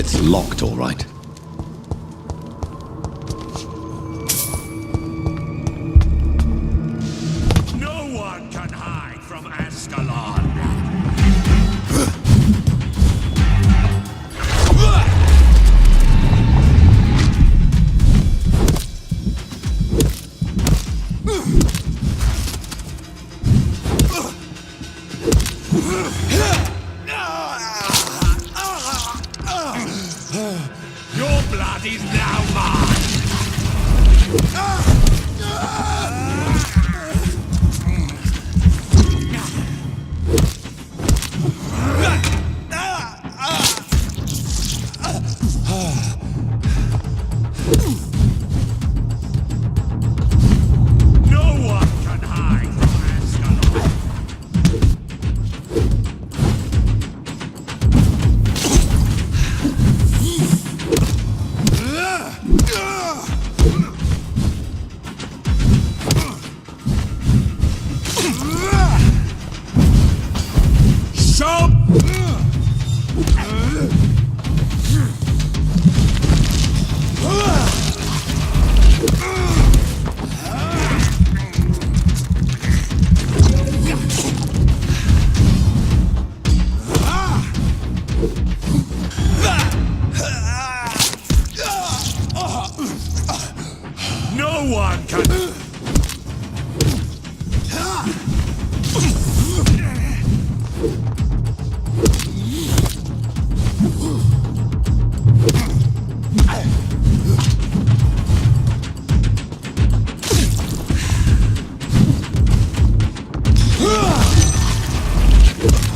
It's locked, all right. No one can hide from Ascalon. Your blood is now mine! No one can hide from Ascalon! So no one can.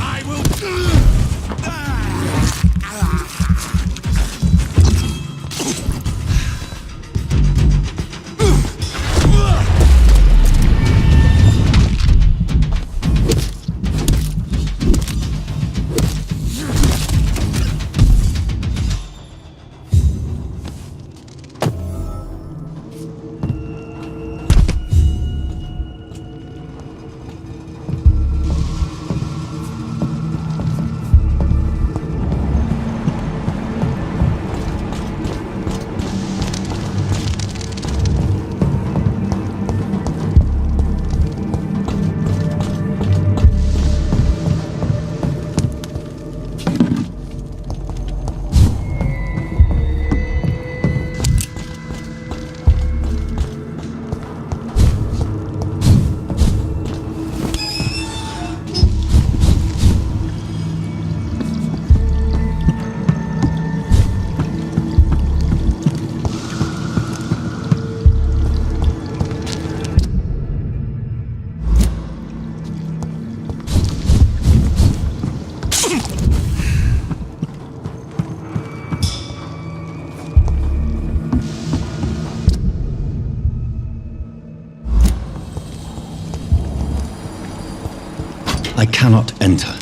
I will. I cannot enter.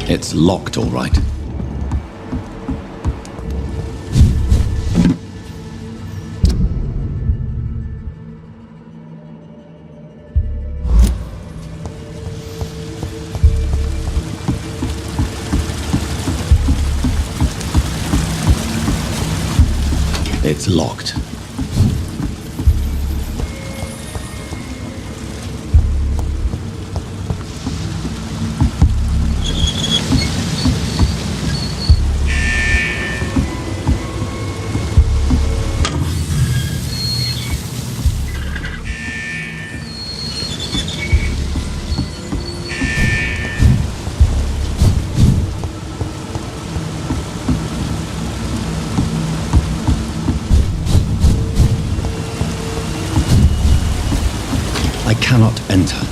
It's locked, all right. It's locked. I cannot enter.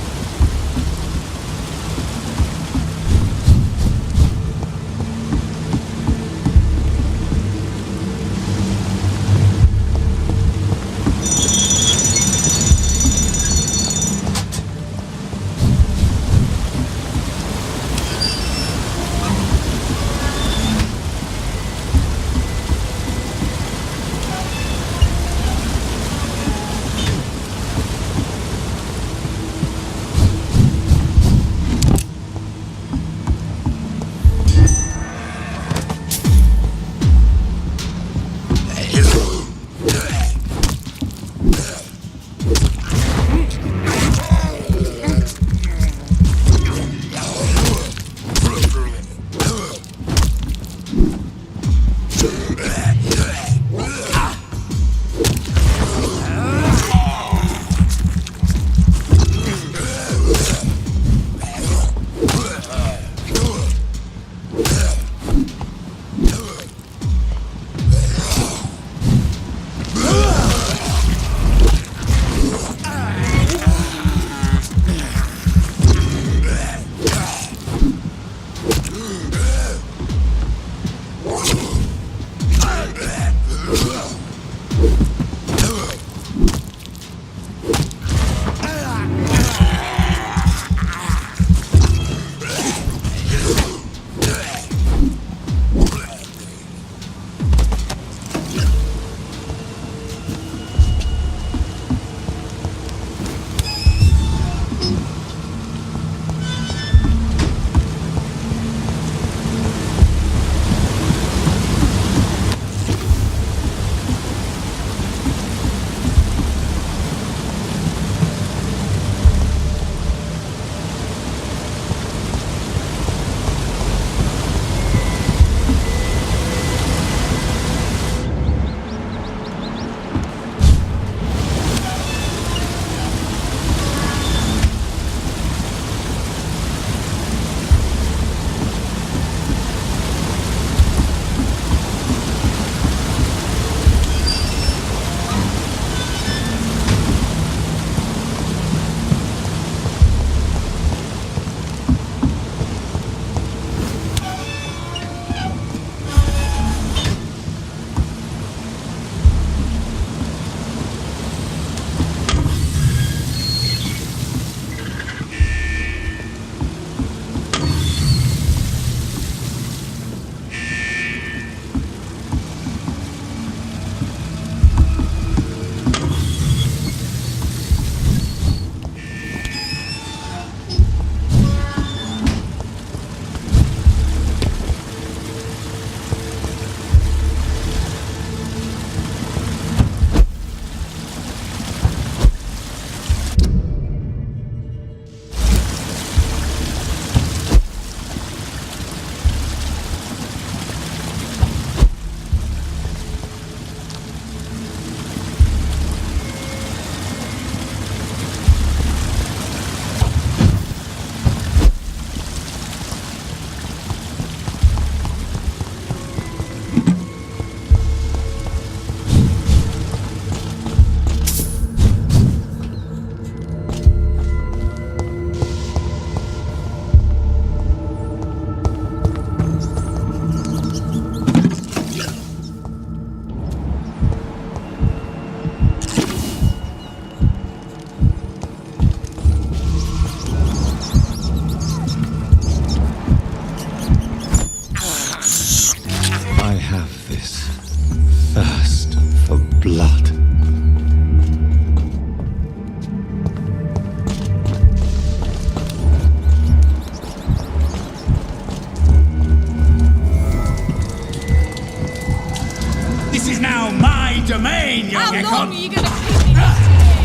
You long can't- are you gonna keep me locked in here?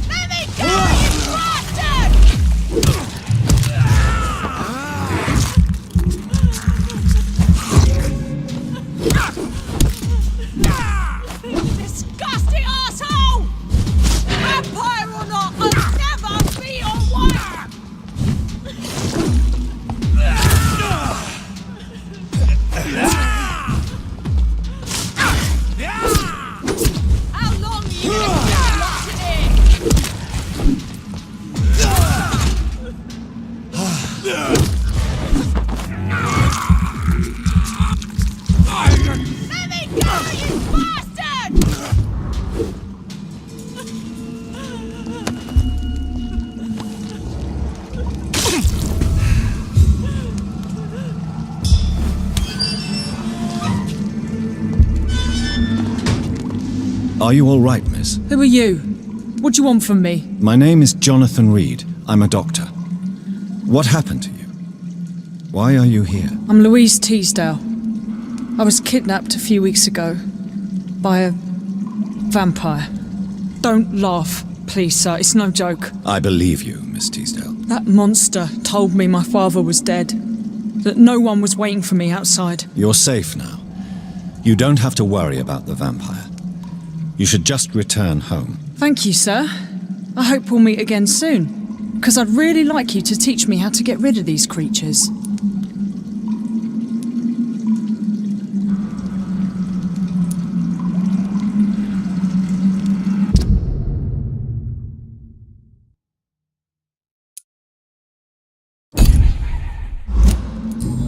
Let me go, you bastard! Disgusting asshole! Vampire or not, I'll never be your wife! How long are you gonna keep me locked in here? Let me go, you bastard! Are you all right, miss? Who are you? What do you want from me? My name is Jonathan Reed. I'm a doctor. What happened to you? Why are you here? I'm Louise Teasdale. I was kidnapped a few weeks ago by a vampire. Don't laugh, please, sir. It's no joke. I believe you, Miss Teasdale. That monster told me my father was dead. That no one was waiting for me outside. You're safe now. You don't have to worry about the vampire. You should just return home. Thank you, sir. I hope we'll meet again soon. Because I'd really like you to teach me how to get rid of these creatures.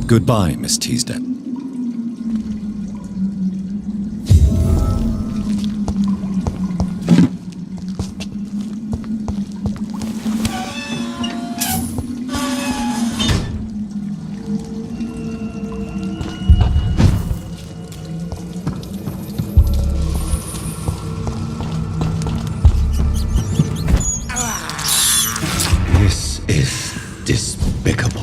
Goodbye, Miss Teasdale. This is despicable.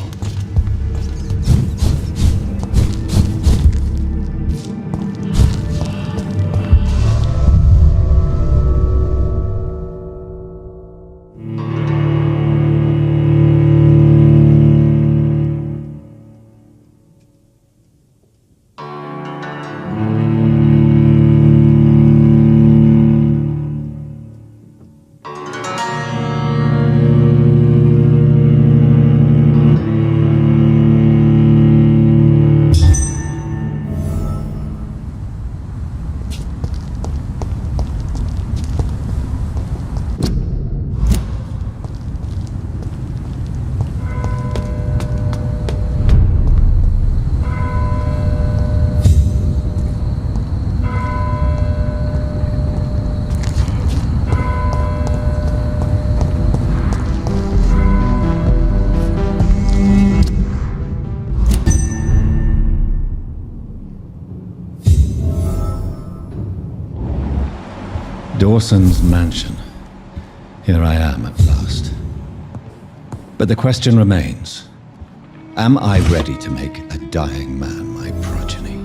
Dawson's mansion. Here I am at last. But the question remains, am I ready to make a dying man my progeny?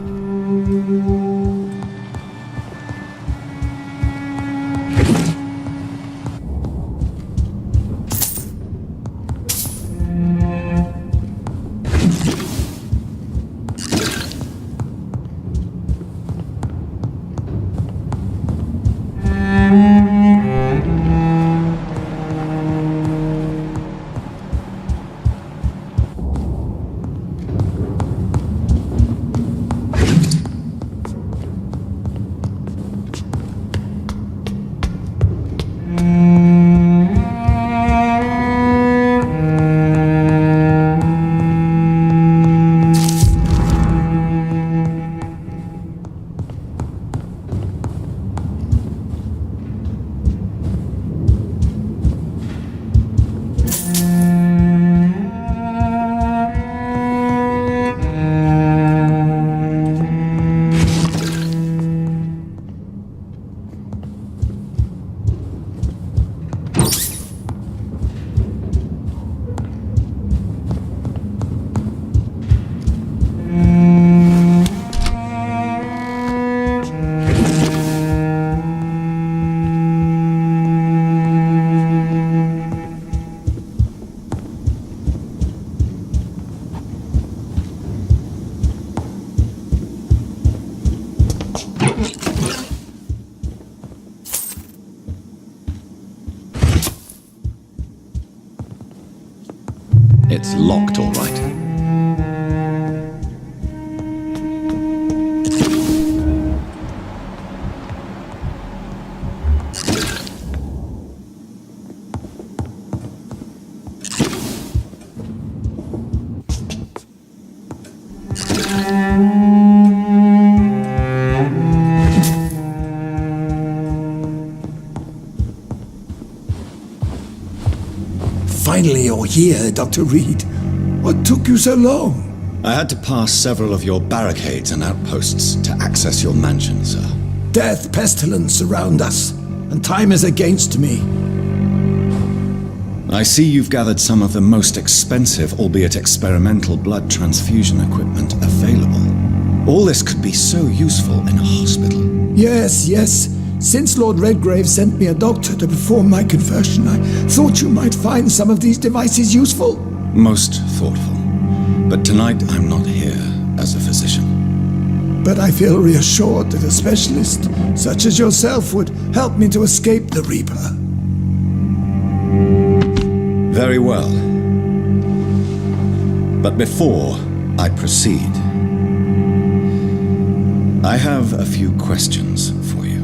It's locked, all right. Finally you're here, Dr. Reed. What took you so long? I had to pass several of your barricades and outposts to access your mansion, sir. Death, pestilence surround us, and time is against me. I see you've gathered some of the most expensive, albeit experimental, blood transfusion equipment available. All this could be so useful in a hospital. Yes, yes. Since Lord Redgrave sent me a doctor to perform my conversion, I thought you might find some of these devices useful. Most thoughtful. But tonight I'm not here as a physician. But I feel reassured that a specialist such as yourself would help me to escape the Reaper. Very well. But before I proceed, I have a few questions for you.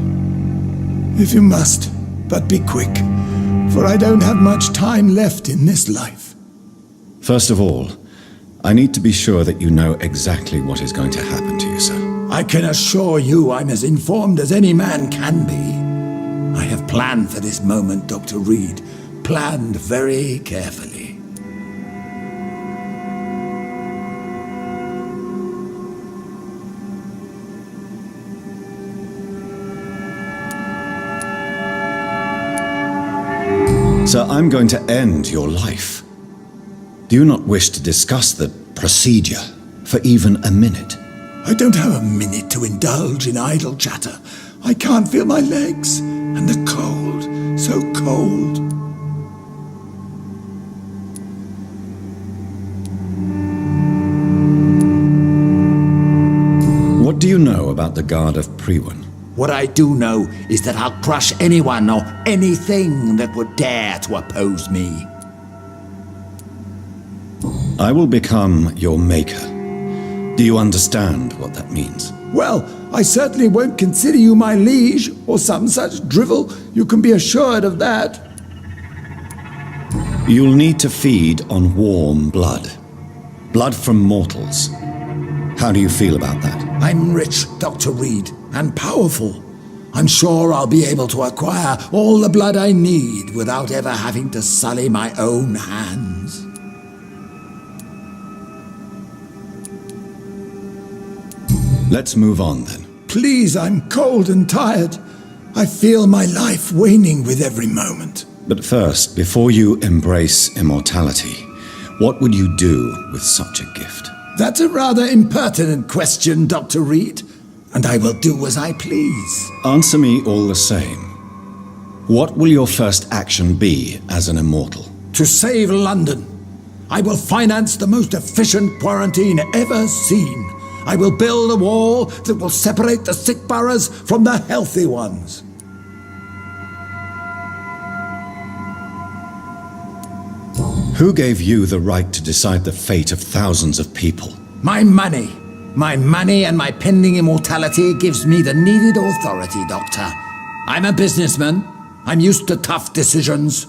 If you must, but be quick, for I don't have much time left in this life. First of all, I need to be sure that you know exactly what is going to happen to you, sir. I can assure you I'm as informed as any man can be. I have planned for this moment, Dr. Reed. Planned very carefully. Sir, I'm going to end your life. Do you not wish to discuss the procedure for even a minute? I don't have a minute to indulge in idle chatter. I can't feel my legs, and the cold, so cold. What do you know about the Guard of Priwen? What I do know is that I'll crush anyone or anything that would dare to oppose me. I will become your maker. Do you understand what that means? Well, I certainly won't consider you my liege or some such drivel. You can be assured of that. You'll need to feed on warm blood. Blood from mortals. How do you feel about that? I'm rich, Dr. Reed, and powerful. I'm sure I'll be able to acquire all the blood I need without ever having to sully my own hands. Let's move on then. Please, I'm cold and tired. I feel my life waning with every moment. But first, before you embrace immortality, what would you do with such a gift? That's a rather impertinent question, Dr. Reed, and I will do as I please. Answer me all the same. What will your first action be as an immortal? To save London, I will finance the most efficient quarantine ever seen. I will build a wall that will separate the sick boroughs from the healthy ones. Who gave you the right to decide the fate of thousands of people? My money. My money and my pending immortality gives me the needed authority, Doctor. I'm a businessman. I'm used to tough decisions.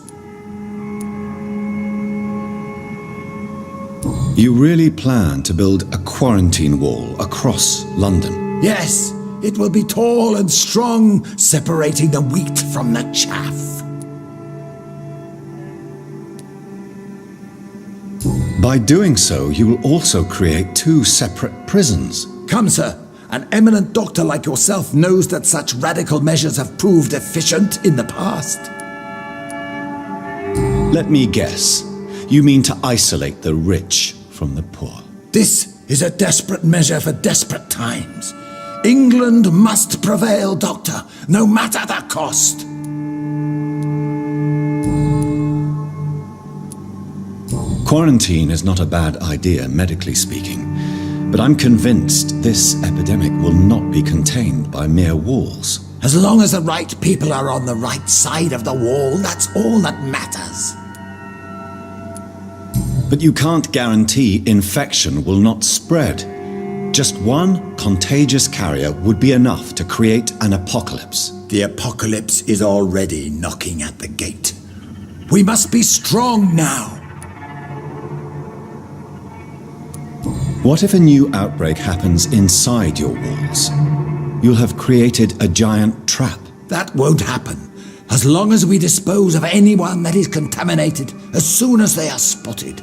You really plan to build a quarantine wall across London? Yes, it will be tall and strong, separating the wheat from the chaff. By doing so, you will also create two separate prisons. Come, sir. An eminent doctor like yourself knows that such radical measures have proved efficient in the past. Let me guess. You mean to isolate the rich from the poor? This is a desperate measure for desperate times. England must prevail, Doctor, no matter the cost. Quarantine is not a bad idea, medically speaking, but I'm convinced this epidemic will not be contained by mere walls. As long as the right people are on the right side of the wall, that's all that matters. But you can't guarantee infection will not spread. Just one contagious carrier would be enough to create an apocalypse. The apocalypse is already knocking at the gate. We must be strong now. What if a new outbreak happens inside your walls? You'll have created a giant trap. That won't happen. As long as we dispose of anyone that is contaminated as soon as they are spotted.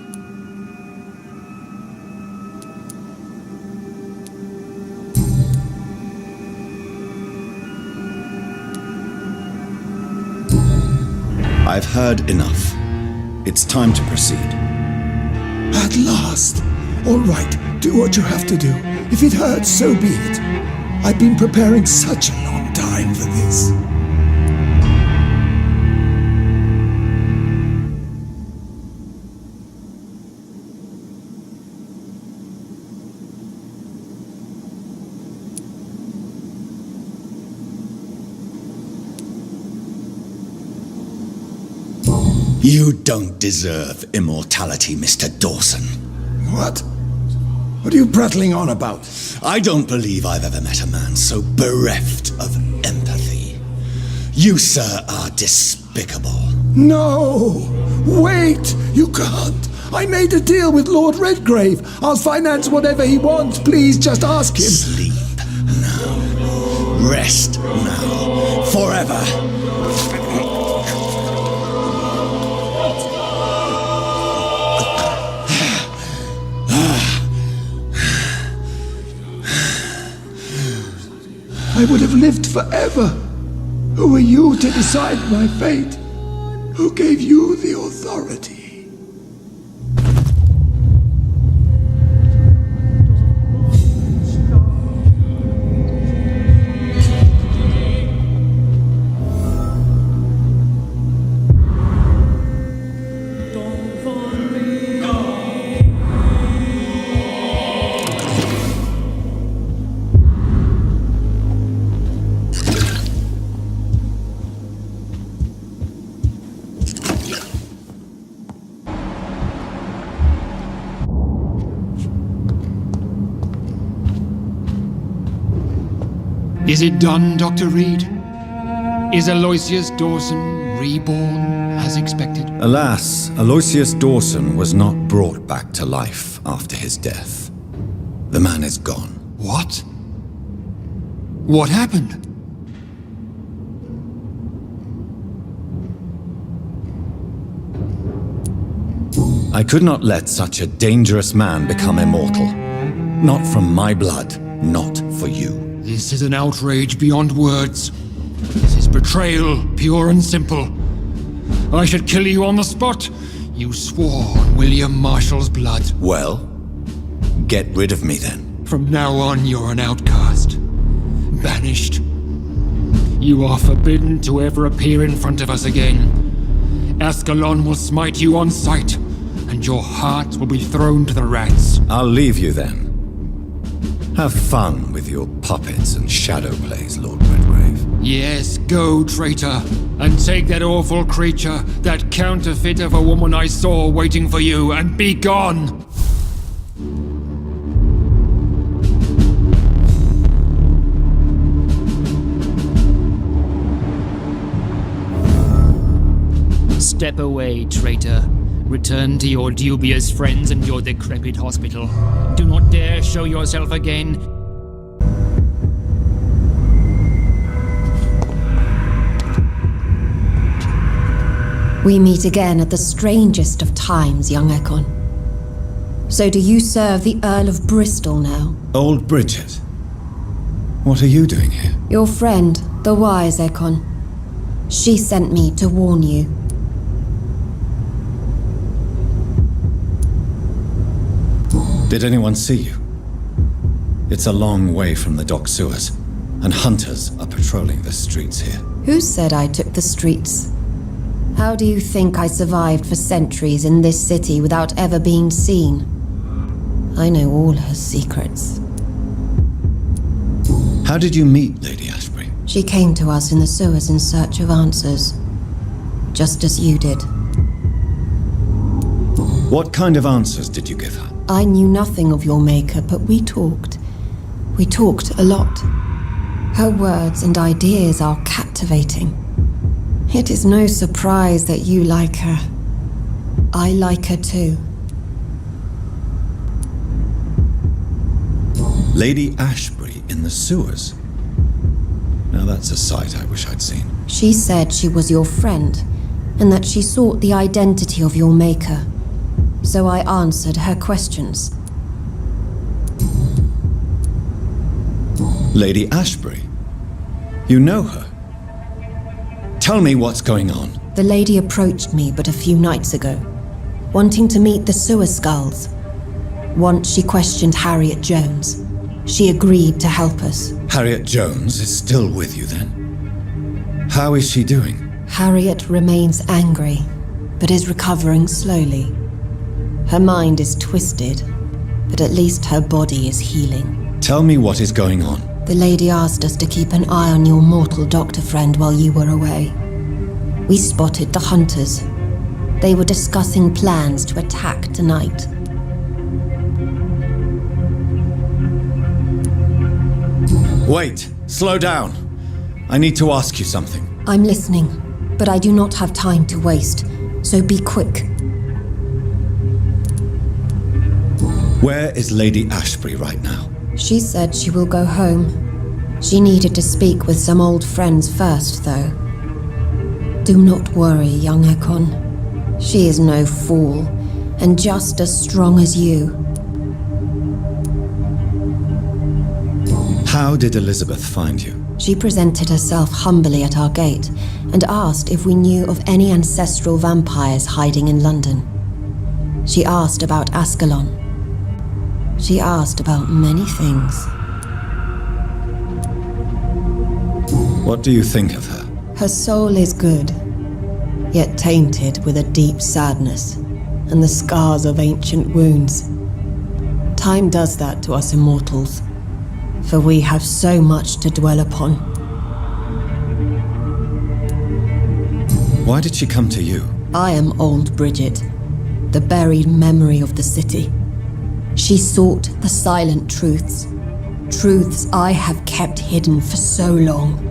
I've heard enough. It's time to proceed. At last. All right, do what you have to do. If it hurts, so be it. I've been preparing such a long time for this. You don't deserve immortality, Mr. Dawson. What? What are you prattling on about? I don't believe I've ever met a man so bereft of empathy. You, sir, are despicable. No! Wait! You can't! I made a deal with Lord Redgrave. I'll finance whatever he wants. Please, just ask him. Sleep now. Rest now. Forever. I would have lived forever. Who are you to decide my fate? Who gave you the authority? Is it done, Dr. Reed? Is Aloysius Dawson reborn as expected? Alas, Aloysius Dawson was not brought back to life after his death. The man is gone. What? What happened? I could not let such a dangerous man become immortal. Not from my blood, not for you. This is an outrage beyond words. This is betrayal, pure and simple. I should kill you on the spot. You swore on William Marshall's blood. Well, get rid of me then. From now on, you're an outcast. Banished. You are forbidden to ever appear in front of us again. Ascalon will smite you on sight, and your heart will be thrown to the rats. I'll leave you then. Have fun with your puppets and shadow plays, Lord Redgrave. Yes, go, traitor, and take that awful creature, that counterfeit of a woman I saw waiting for you, and be gone! Step away, traitor. Return to your dubious friends and your decrepit hospital. Do not dare show yourself again. We meet again at the strangest of times, young Ekon. So do you serve the Earl of Bristol now? Old Bridget, what are you doing here? Your friend, the wise Ekon. She sent me to warn you. Did anyone see you? It's a long way from the dock sewers, and hunters are patrolling the streets here. Who said I took the streets? How do you think I survived for centuries in this city without ever being seen? I know all her secrets. How did you meet Lady Ashbury? She came to us in the sewers in search of answers, just as you did. What kind of answers did you give her? I knew nothing of your maker, but we talked. We talked a lot. Her words and ideas are captivating. It is no surprise that you like her. I like her too. Lady Ashbury in the sewers? Now that's a sight I wish I'd seen. She said she was your friend, and that she sought the identity of your maker. So I answered her questions. Lady Ashbury? You know her? Tell me what's going on. The lady approached me but a few nights ago, wanting to meet the sewer skulls. Once she questioned Harriet Jones. She agreed to help us. Harriet Jones is still with you then? How is she doing? Harriet remains angry, but is recovering slowly. Her mind is twisted, but at least her body is healing. Tell me what is going on. The lady asked us to keep an eye on your mortal doctor friend while you were away. We spotted the hunters. They were discussing plans to attack tonight. Wait, slow down. I need to ask you something. I'm listening, but I do not have time to waste, so be quick. Where is Lady Ashbury right now? She said she will go home. She needed to speak with some old friends first, though. Do not worry, young Ekon. She is no fool, and just as strong as you. How did Elizabeth find you? She presented herself humbly at our gate and asked if we knew of any ancestral vampires hiding in London. She asked about Ascalon. She asked about many things. What do you think of her? Her soul is good, yet tainted with a deep sadness and the scars of ancient wounds. Time does that to us immortals, for we have so much to dwell upon. Why did she come to you? I am old Bridget, the buried memory of the city. She sought the silent truths, truths I have kept hidden for so long.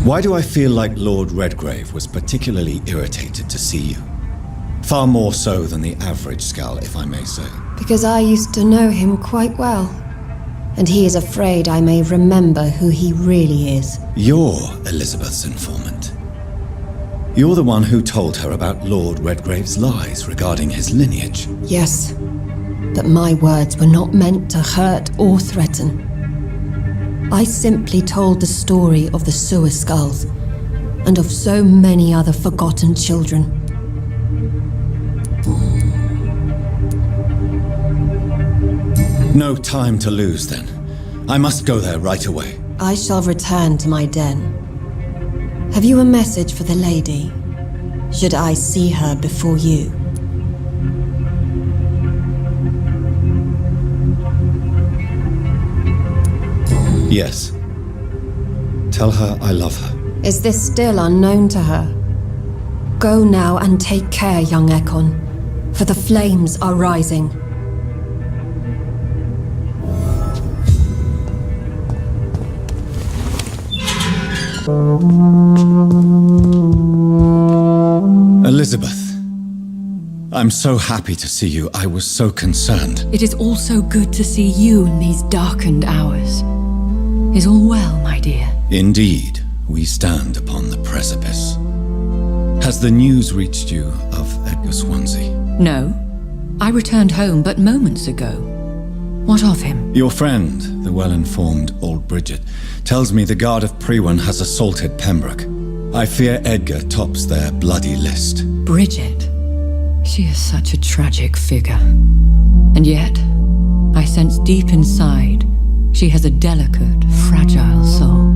Why do I feel like Lord Redgrave was particularly irritated to see you? Far more so than the average Skull, if I may say. Because I used to know him quite well, and he is afraid I may remember who he really is. You're Elizabeth's informant. You're the one who told her about Lord Redgrave's lies regarding his lineage. Yes, but my words were not meant to hurt or threaten. I simply told the story of the sewer skulls, and of so many other forgotten children. No time to lose, then. I must go there right away. I shall return to my den. Have you a message for the lady? Should I see her before you? Yes. Tell her I love her. Is this still unknown to her? Go now and take care, young Ekon, for the flames are rising. Elizabeth. I'm so happy to see you. I was so concerned. It is also good to see you in these darkened hours. Is all well, my dear? Indeed, we stand upon the precipice. Has the news reached you of Edgar Swansea? No. I returned home but moments ago. What of him? Your friend, the well-informed old Bridget, tells me the Guard of Priwen has assaulted Pembroke. I fear Edgar tops their bloody list. Bridget. She is such a tragic figure. And yet, I sense deep inside, she has a delicate, fragile soul.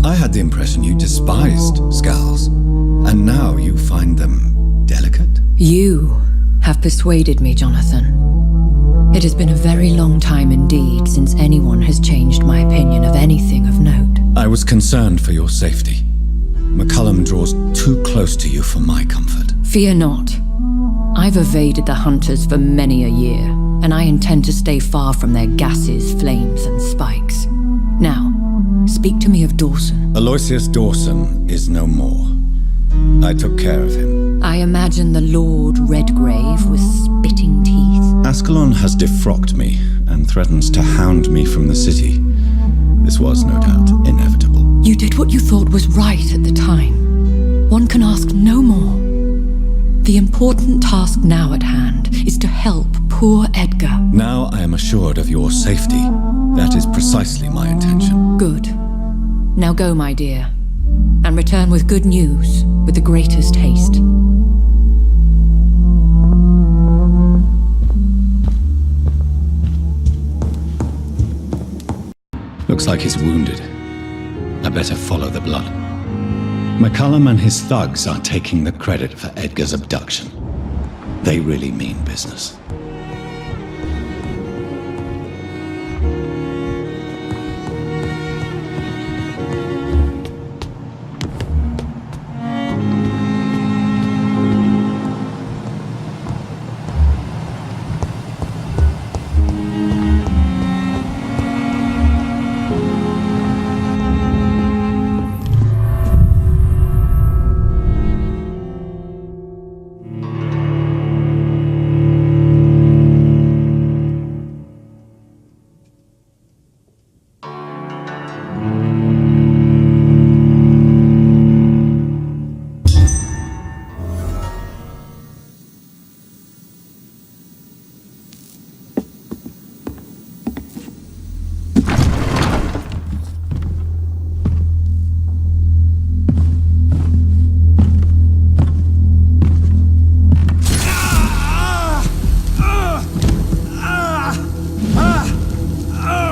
I had the impression you despised skulls, and now you find them delicate? You have persuaded me, Jonathan. It has been a very long time indeed since anyone has changed my opinion of anything of note. I was concerned for your safety. McCullum draws too close to you for my comfort. Fear not. I've evaded the hunters for many a year, and I intend to stay far from their gases, flames, and spikes. Now, speak to me of Dawson. Aloysius Dawson is no more. I took care of him. I imagine the Lord Redgrave with spitting teeth. Ascalon has defrocked me and threatens to hound me from the city. This was, no doubt, inevitable. You did what you thought was right at the time. One can ask no more. The important task now at hand is to help poor Edgar. Now I am assured of your safety. That is precisely my intention. Good. Now go, my dear, and return with good news with the greatest haste. Looks like he's wounded. I better follow the blood. McCullum and his thugs are taking the credit for Edgar's abduction. They really mean business.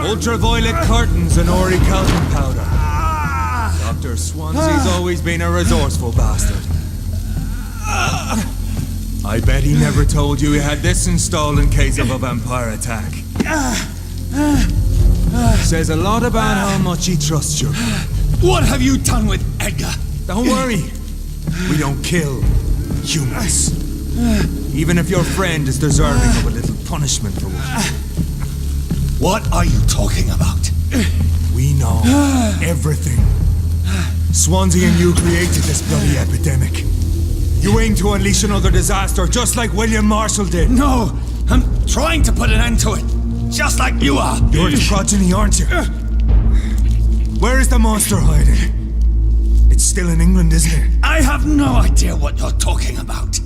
Ultraviolet curtains and orichalcum powder. Dr. Swansea's always been a resourceful bastard. I bet he never told you he had this installed in case of a vampire attack. Says a lot about how much he trusts you. What have you done with Edgar? Don't worry. We don't kill humans. Even if your friend is deserving of a little punishment for what you did. What are you talking about? We know everything. Swansea and you created this bloody epidemic. You aim to unleash another disaster just like William Marshall did. No, I'm trying to put an end to it. Just like you are. You're the progeny, aren't you? Where is the monster hiding? It's still in England, isn't it? I have no idea what you're talking about.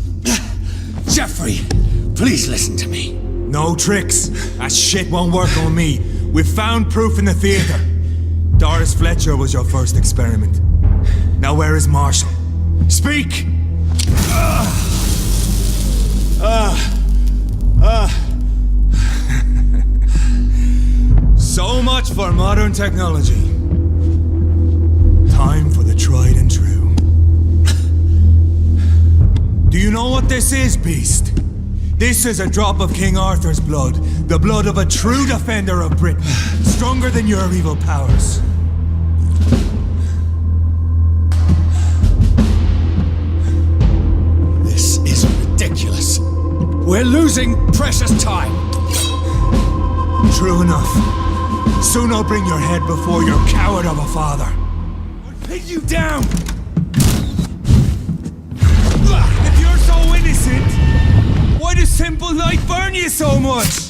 Jeffrey, please listen to me. No tricks. That shit won't work on me. We've found proof in the theater. Doris Fletcher was your first experiment. Now where is Marshall? Speak! So much for modern technology. Time for the tried and true. Do you know what this is, Beast? This is a drop of King Arthur's blood. The blood of a true defender of Britain. Stronger than your evil powers. This is ridiculous. We're losing precious time. True enough. Soon I'll bring your head before your coward of a father. I'll pin you down! If you're so innocent, why does simple life burn you so much?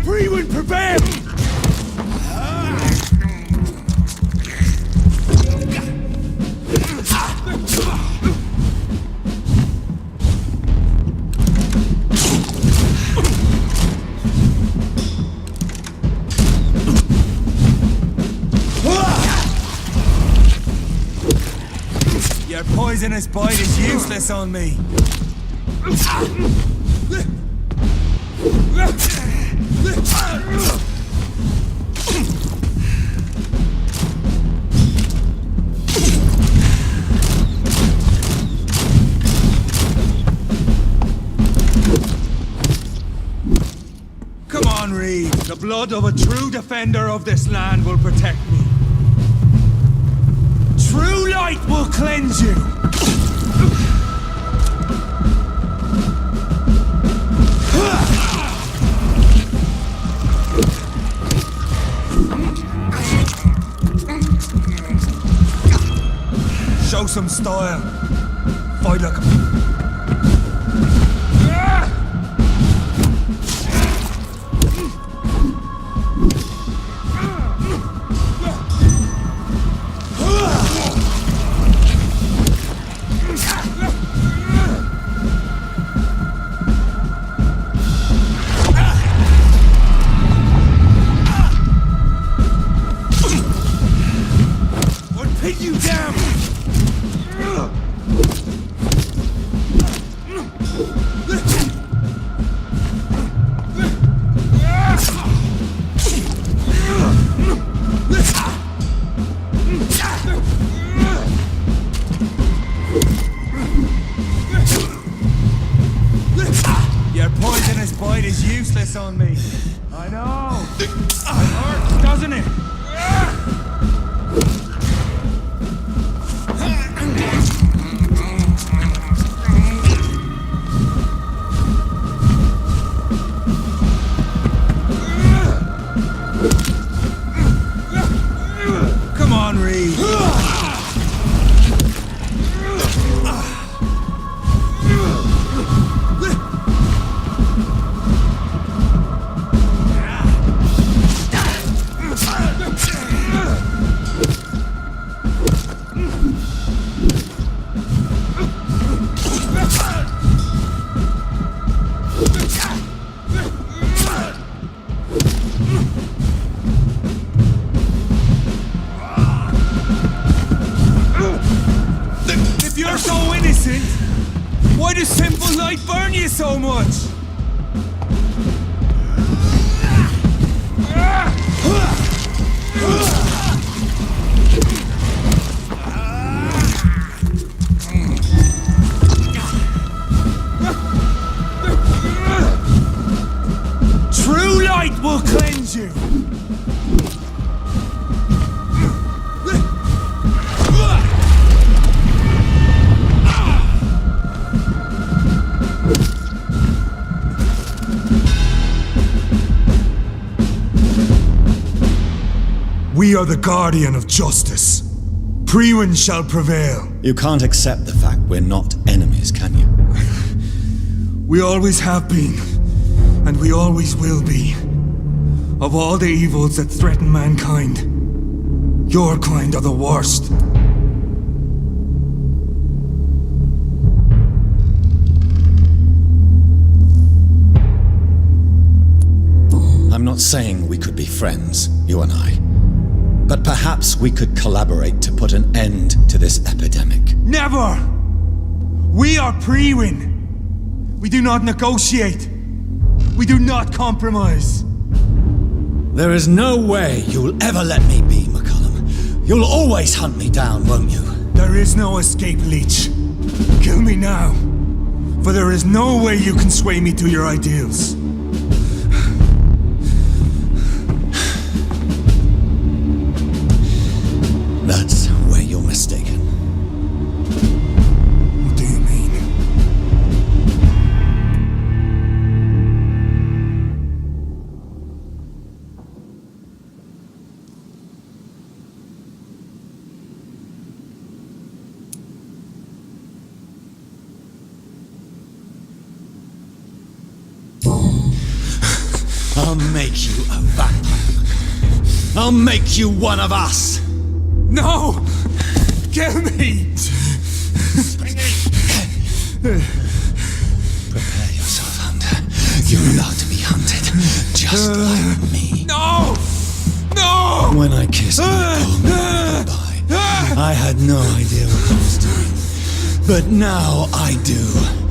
Free wind prevail! Your poisonous bite is useless on me. Come on, Reed. The blood of a true defender of this land will protect me. True light will cleanse you. Show some style. Fight like a... Pin you down! Your poisonous bite is useless on me. I know. It hurts, doesn't it? Come on, Reed. If you're so innocent, why does simple light burn you so much? True light will cleanse you. We are the guardian of justice. Priwen shall prevail. You can't accept the fact we're not enemies, can you? We always have been, and we always will be. Of all the evils that threaten mankind, your kind are the worst. I'm not saying we could be friends, you and I. But perhaps we could collaborate to put an end to this epidemic. Never! We are Priwen. We do not negotiate. We do not compromise. There is no way you'll ever let me be, McCullum. You'll always hunt me down, won't you? There is no escape, Leech. Kill me now. For there is no way you can sway me to your ideals. That's where you're mistaken. What do you mean? I'll make you a vampire. I'll make you one of us. No! Kill me! Prepare yourself, Hunter. You're about to be hunted, just like me. No! No! When I kissed my poor man goodbye, I had no idea what I was doing. But now I do.